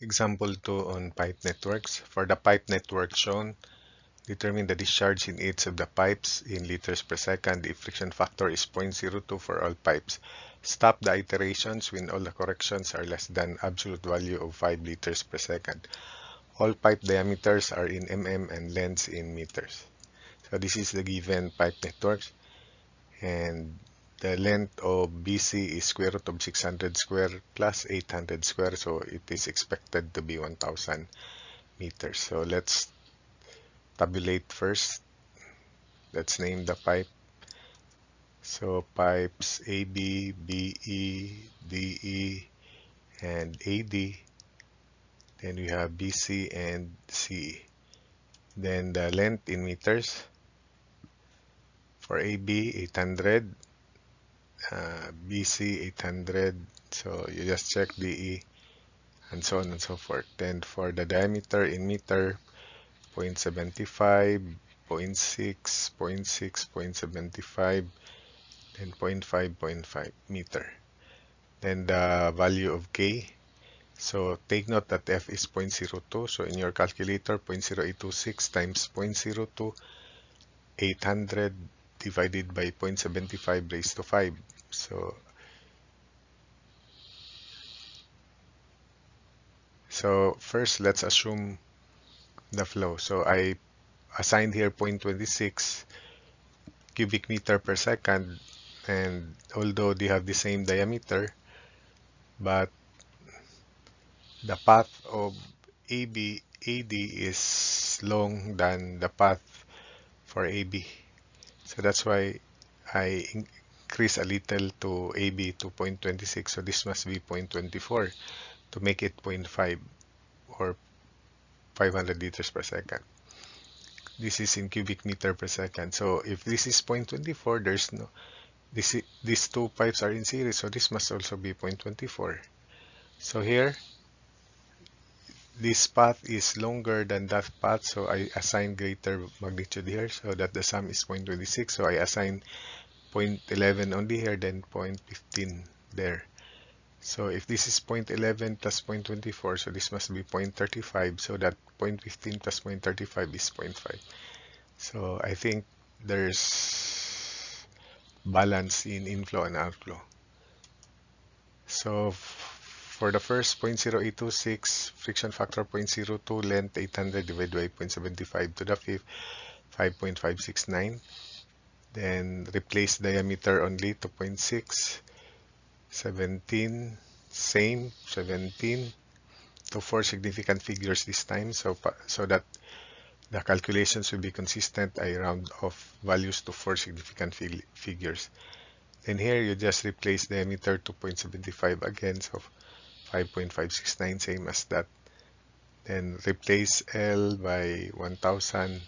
Example 2 on pipe networks. For the pipe network shown, determine the discharge in each of the pipes in liters per second if friction factor is 0.02 for all pipes. Stop the iterations when all the corrections are less than absolute value of 5 liters per second. All pipe diameters are in mm and lengths in meters. So this is the given pipe networks, and the length of BC is square root of 600 square plus 800 square, so it is expected to be 1000 meters. So let's tabulate first. Let's name the pipe. So pipes AB, BE, DE, and AD. Then we have BC and CE. Then the length in meters. For AB, 800. BC, 800. So you just check DE, and so on and so forth. Then for the diameter in meter, 0.75, 0.6, 0.6, 0.75, then 0.5, 0.5 meter. Then the value of K. So take note that F is 0.02. So in your calculator, 0.0826 times 0.02, 800 divided by 0.75 raised to 5. So first, let's assume the flow. So I assigned here 0.26 cubic meter per second, and although they have the same diameter, but the path of AD is long than the path for AB. So that's why I increase a little to AB to 0.26. So this must be 0.24 to make it 0.5 or 500 liters per second. This is in cubic meter per second. So if this is 0.24, there's no, these two pipes are in series, so this must also be 0.24. So here, this path is longer than that path, so I assign greater magnitude here so that the sum is 0.26. So I assign 0.11 only here, then 0.15 there. So if this is 0.11 plus 0.24, so this must be 0.35, so that 0.15 plus 0.35 is 0.5. So I think there's balance in inflow and outflow. So for the first 0.0826, friction factor 0.02, length 800 divided by 0.75 to the fifth, 5.569. Then replace diameter only to 0.6, 17, same, 17 to 4 significant figures this time, so that the calculations will be consistent. I round off values to 4 significant figures. Then here you just replace diameter to 0.75 again, so 5.569, same as that. Then replace L by 1000,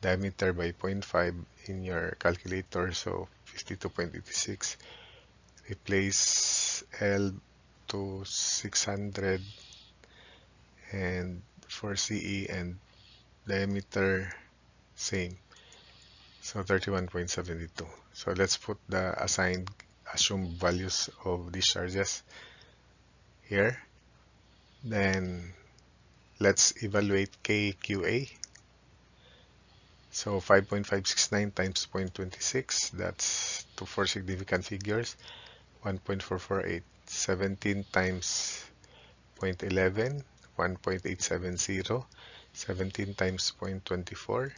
diameter by 0.5 in your calculator, so 52.86. Replace L to 600, and for CE and diameter same, so 31.72. So let's put the assigned assumed values of these charges here. Then let's evaluate KQA. So 5.569 times 0.26, that's to 4 significant figures, 1.448. 17 times 0.11, 1.870. 17 times 0.24,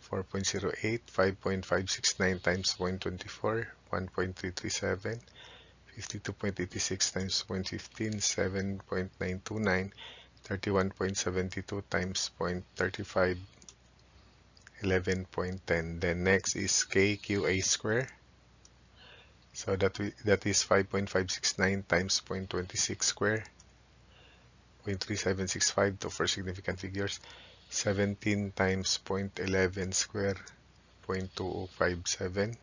4.08. 5.569 times 0.24, 1.337. 52.86 times 0.15, 7.929. 31.72 times 0.35, 11.10. Then next is KQA square. So that is 5.569 times 0.26 square, 0.3765 to 4 significant figures. 17 times 0.11 square, 0.2057.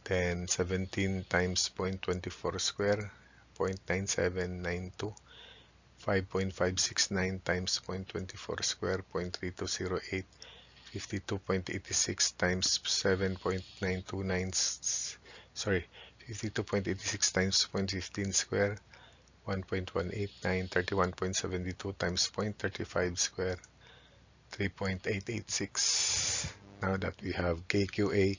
Then 17 times 0.24 square, 0.9792. 5.569 times 0.24 square, 0.3208. 52.86 times 7.929, sorry, 52.86 times 0.15 square, 1.189, 31.72 times 0.35 square, 3.886. Now that we have KQA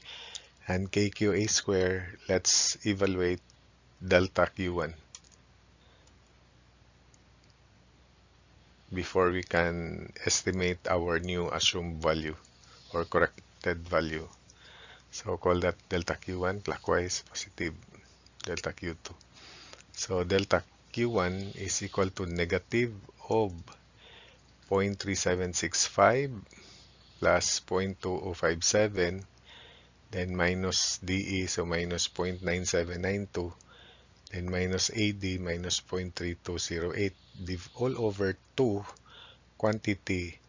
and KQA square, let's evaluate delta Q1 before we can estimate our new assumed value or corrected value. So call that delta Q1, clockwise, positive delta Q2. So delta Q1 is equal to negative of 0.3765 plus 0.2057, then minus DE, so minus 0.9792, then minus AD minus 0.3208, div all over 2 quantity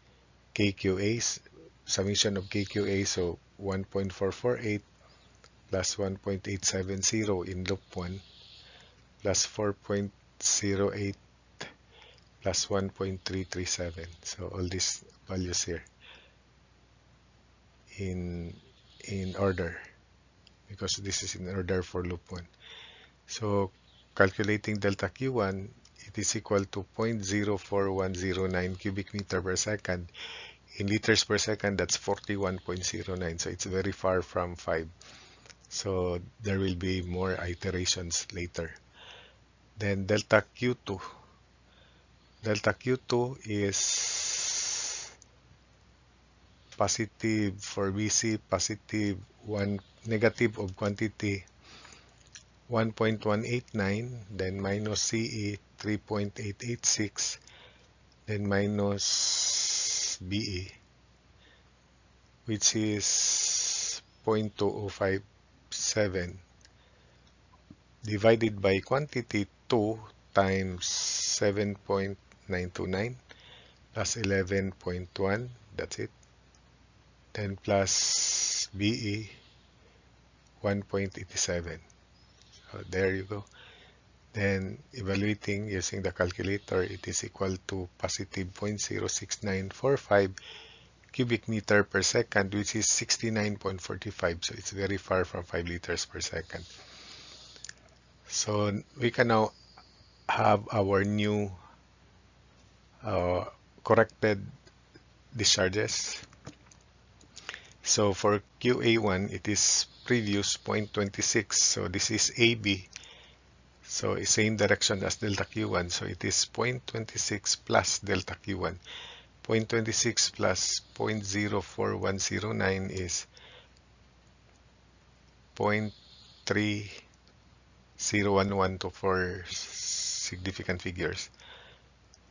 KQAs, summation of KQA, so 1.448 plus 1.870 in loop 1 plus 4.08 plus 1.337. So all these values here in order, because this is in order for loop 1. So calculating delta Q1, it is equal to 0.04109 cubic meter per second. In liters per second, that's 41.09. So it's very far from 5. So there will be more iterations later. Then delta Q2. Delta Q2 is positive for BC, positive 1, negative of quantity 1.189, then minus CE 3.886, then minus BE, which is 0.2057, divided by quantity 2 times 7.929 plus 11.1, that's it. Then plus BE 1.87. So there you go. Then evaluating using the calculator, it is equal to positive 0.06945 cubic meter per second, which is 69.45. So it's very far from 5 liters per second. So we can now have our new corrected discharges. So for QA1, it is previous 0.26. So this is AB. So it's same direction as delta Q1. So it is 0.26 plus delta Q1. 0.26 plus 0.04109 is 0.3011 to 4 significant figures.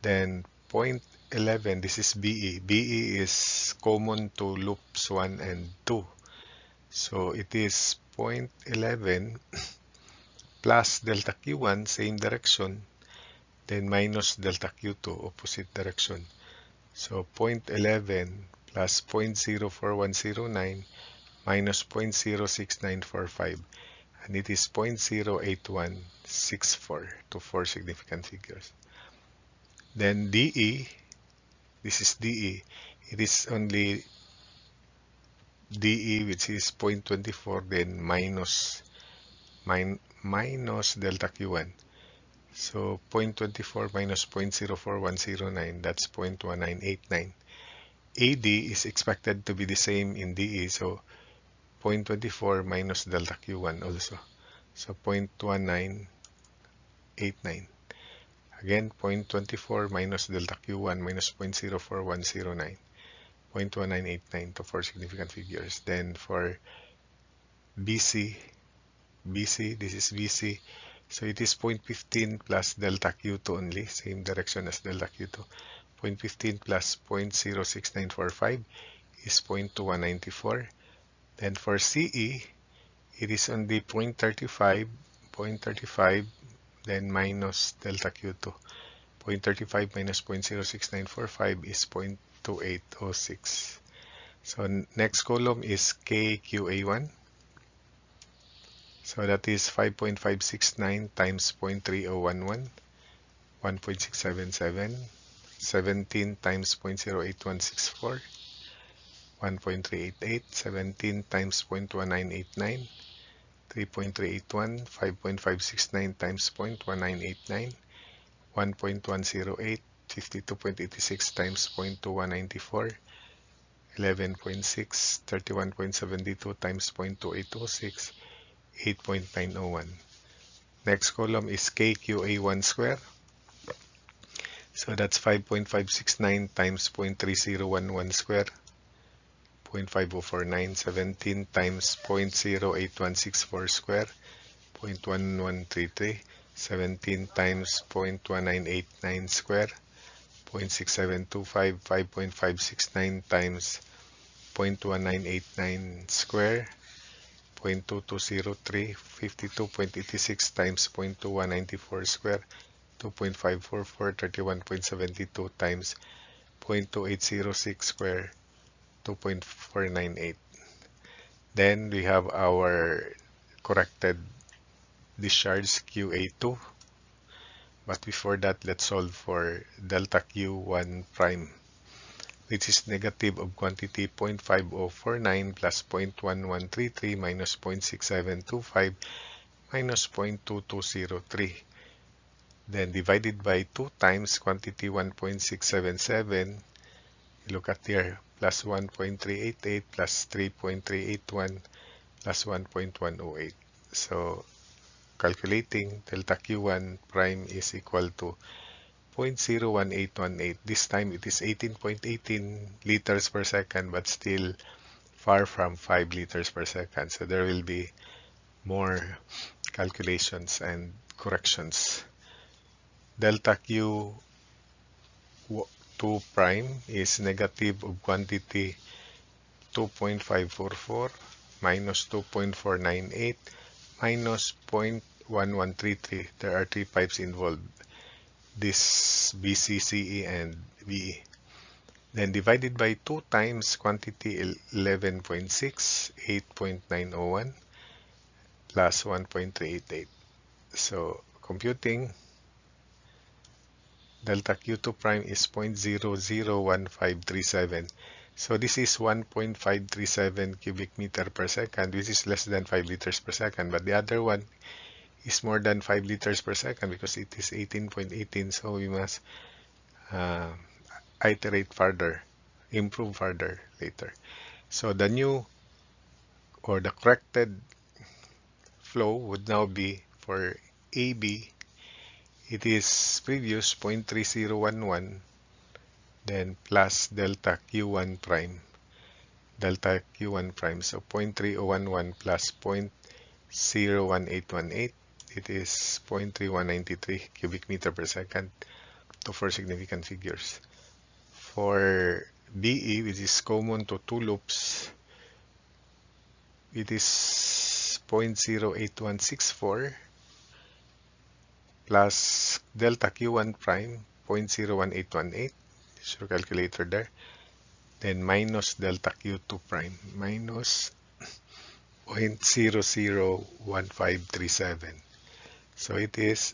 Then 0.11, this is BE. BE is common to loops 1 and 2. So it is 0.11 plus delta Q1, same direction, then minus delta Q2, opposite direction. So 0.11 plus 0.04109 minus 0.06945, and it is 0.08164 to 4 significant figures. Then DE, this is DE, it is only DE, which is 0.24, then minus delta Q1. So 0.24 minus 0.04109, that's 0.1989. AD is expected to be the same in DE, so 0.24 minus delta Q1 also. So 0.1989. Again, 0.24 minus delta Q1 minus 0.04109. 0.1989 to 4 significant figures. Then for BC, this is BC. So it is 0.15 plus delta Q2 only, same direction as delta Q2. 0.15 plus 0.06945 is 0.2194. Then for CE, it is only 0.35, then minus delta Q2. 0.35 minus 0.06945 is 0.2806. So next column is KQA1. So that is 5.569 times 0.3011, 1.677, 17 times 0.08164, 1.388, 17 times 0.1989, 3.381, 5.569 times 0.1989, 1.108, 52.86 times 0.2194, 11.6, 31.72 times 0.2806, 8.901. Next column is KQA1 square. So that's 5.569 times 0.3011 square, 0.5049, 17 times 0.08164 square, 0.1133, 17 times 0.1989 square, 0.6725, 5.569 times 0.1989 square, 0.2203, 52.86 times 0.2194 square, 2.544, 31.72 times 0.2806 square, 2.498. Then we have our corrected discharge QA2. But before that, let's solve for delta Q1 prime, which is negative of quantity 0.5049 plus 0.1133 minus 0.6725 minus 0.2203. Then divided by 2 times quantity 1.677. Look at here, plus 1.388 plus 3.381 plus 1.108. So calculating delta Q1 prime is equal to 0.01818. This time it is 18.18 liters per second, but still far from 5 liters per second. So there will be more calculations and corrections. Delta Q2 prime is negative of quantity 2.544 minus 2.498 minus 0.1133. There are 3 pipes involved. This BC, CE, and VE. Then divided by 2 times quantity 11.6, 8.901 plus 1.388. So computing delta Q2 prime is 0.001537. So this is 1.537 cubic meter per second, which is less than 5 liters per second. But the other one is more than 5 liters per second because it is 18.18. So we must iterate further, improve further later. So the new or the corrected flow would now be for AB. It is previous 0.3011, then plus delta Q1 prime. Delta Q1 prime. So 0.3011 plus 0.01818. It is 0.3193 cubic meter per second to 4 significant figures. For BE, which is common to 2 loops, it is 0.08164 plus delta Q1 prime 0.01818. Use your calculator there. Then minus delta Q2 prime minus 0.001537. So it is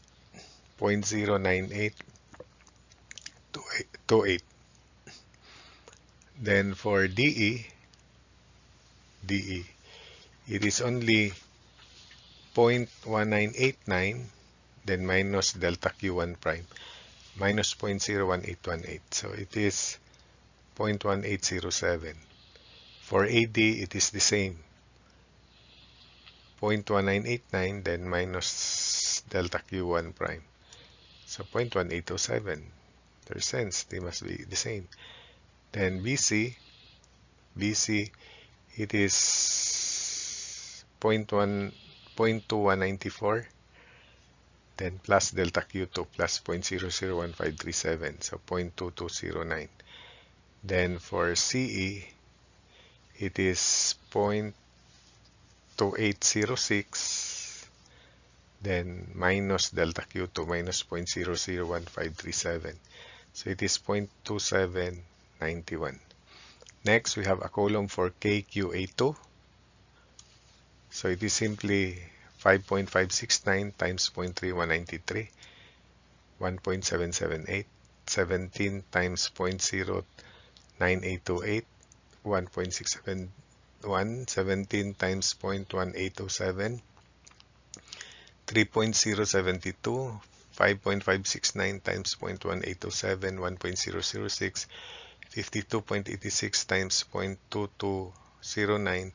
0.09828. Then for DE, it is only 0.1989, then minus delta Q1 prime, minus 0.01818. So it is 0.1807. For AD, it is the same. 0.1989, then minus delta Q1 prime. So 0.1807. There's sense, they must be the same. Then BC, it is 0.2194, then plus delta Q2 plus 0.001537, so 0.2209. Then for CE, it is 0.2806, then minus delta Q2 minus 0.001537. So it is 0.2791. Next, we have a column for KQA2. So it is simply 5.569 times 0.3193, 1.778, 17 times 0.9828, 1.671, 17 times 0.1807, 3.072, 5.569 times 0.1807, 1.006, 52.86 times 0.2209,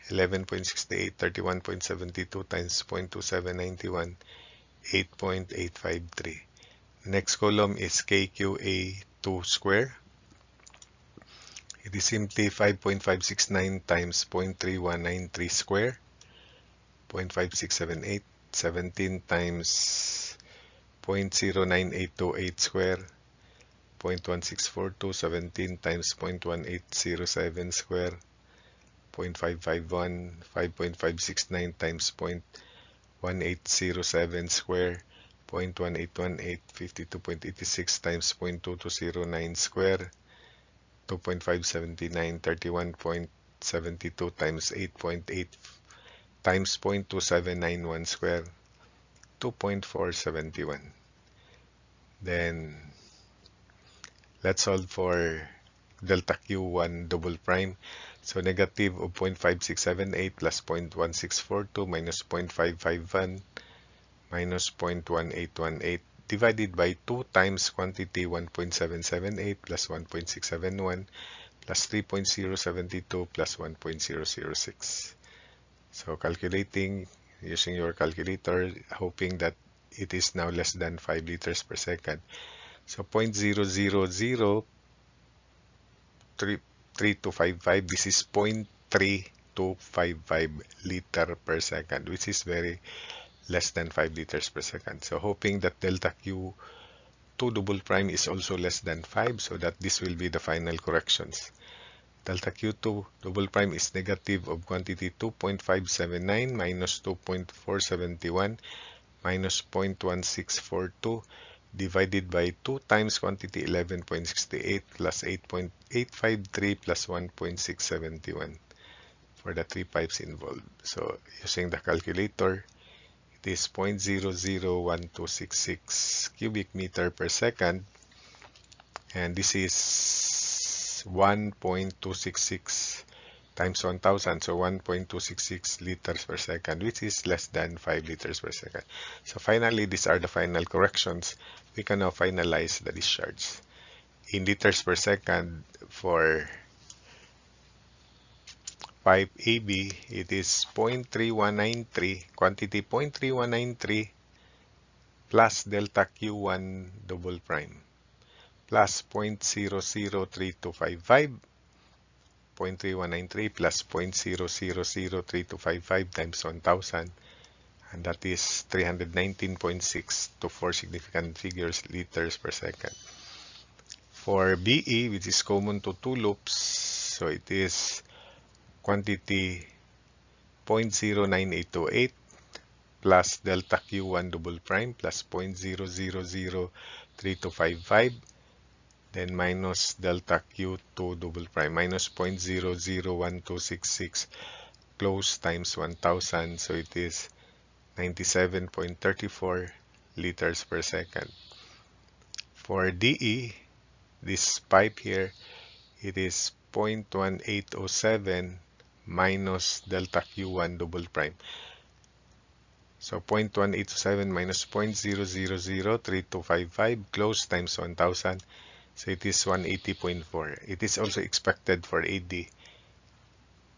11.68, 31.72 times 0.2791, 8.853. Next column is KQA2 square. It is simply 5.569 times 0.3193 square, 0.5678, 17 times 0.09828 square, 0.1642, 17 times 0.1807 square, 0.551, 5.569 times 0.1807 square, 0.1818, 52.86 times 0.2209 square, 2.579, 31.72 times 8.8 times 0.2791 square, 2.471. Then let's solve for delta Q1 double prime. So negative of 0.5678 plus 0.1642 minus 0.551 minus 0.1818 divided by 2 times quantity 1.778 plus 1.671 plus 3.072 plus 1.006. So calculating using your calculator, hoping that it is now less than 5 liters per second. So 0.0003255, this is 0.3255 liter per second, which is very less than 5 liters per second. So hoping that delta Q2 double prime is also less than 5, so that this will be the final corrections. Delta Q2 double prime is negative of quantity 2.579 minus 2.471 minus 0.1642 divided by 2 times quantity 11.68 plus 8.853 plus 1.671 for the 3 pipes involved. So using the calculator, it is 0.001266 cubic meter per second, and this is 1.266 times 1000, so 1.266 liters per second, which is less than 5 liters per second. So finally, these are the final corrections. We can now finalize the discharge. In liters per second for pipe AB, it is 0.3193, quantity 0.3193 plus delta Q1 double prime plus 0.003255, 0.3193 plus 0.003255 times 1000, and that is 319.6 to 4 significant figures liters per second. For BE, which is common to 2 loops, so it is quantity 0.09828 plus delta Q1 double prime plus 0.0003255, then minus delta Q2 double prime minus 0.001266 close times 1000, so it is 97.34 liters per second. For DE, this pipe here, it is 0.1807 minus delta Q1 double prime. So 0.1807 minus 0.0003255 close times 1000. So it is 180.4. It is also expected for AD.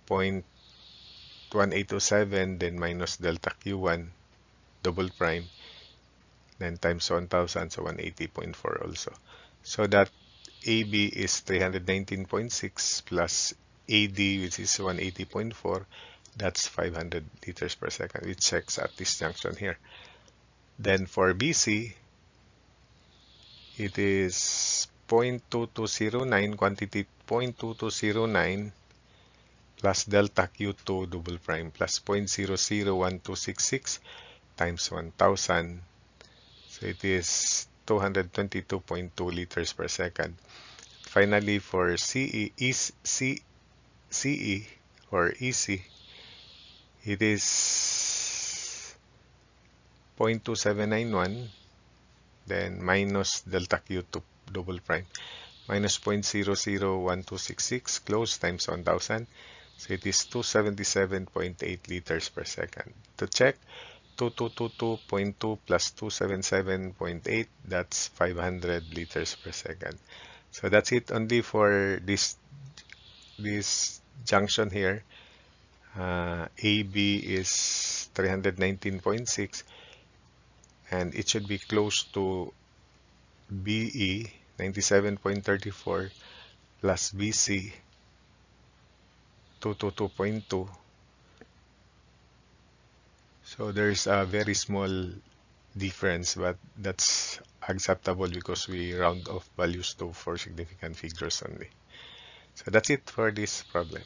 0.1807 then minus delta Q1 double prime, then times 1000, so 180.4 also. So that AB is 319.6 plus AD, which is 180.4, that's 500 liters per second, which checks at this junction here. Then for BC, it is 0.2209, quantity 0.2209 plus delta Q2 double prime plus 0.001266 times 1000. So it is 222.2 liters per second. Finally, for CE or EC, it is 0.2791, then minus delta Q2 double prime minus 0.001266 close times 1000. So it is 277.8 liters per second. To check, 2222.2 plus 277.8, that's 500 liters per second. So that's it only for this junction here. AB is 319.6 and it should be close to BE 97.34 plus BC 222.2. So there's a very small difference, but that's acceptable because we round off values to four significant figures only. So that's it for this problem.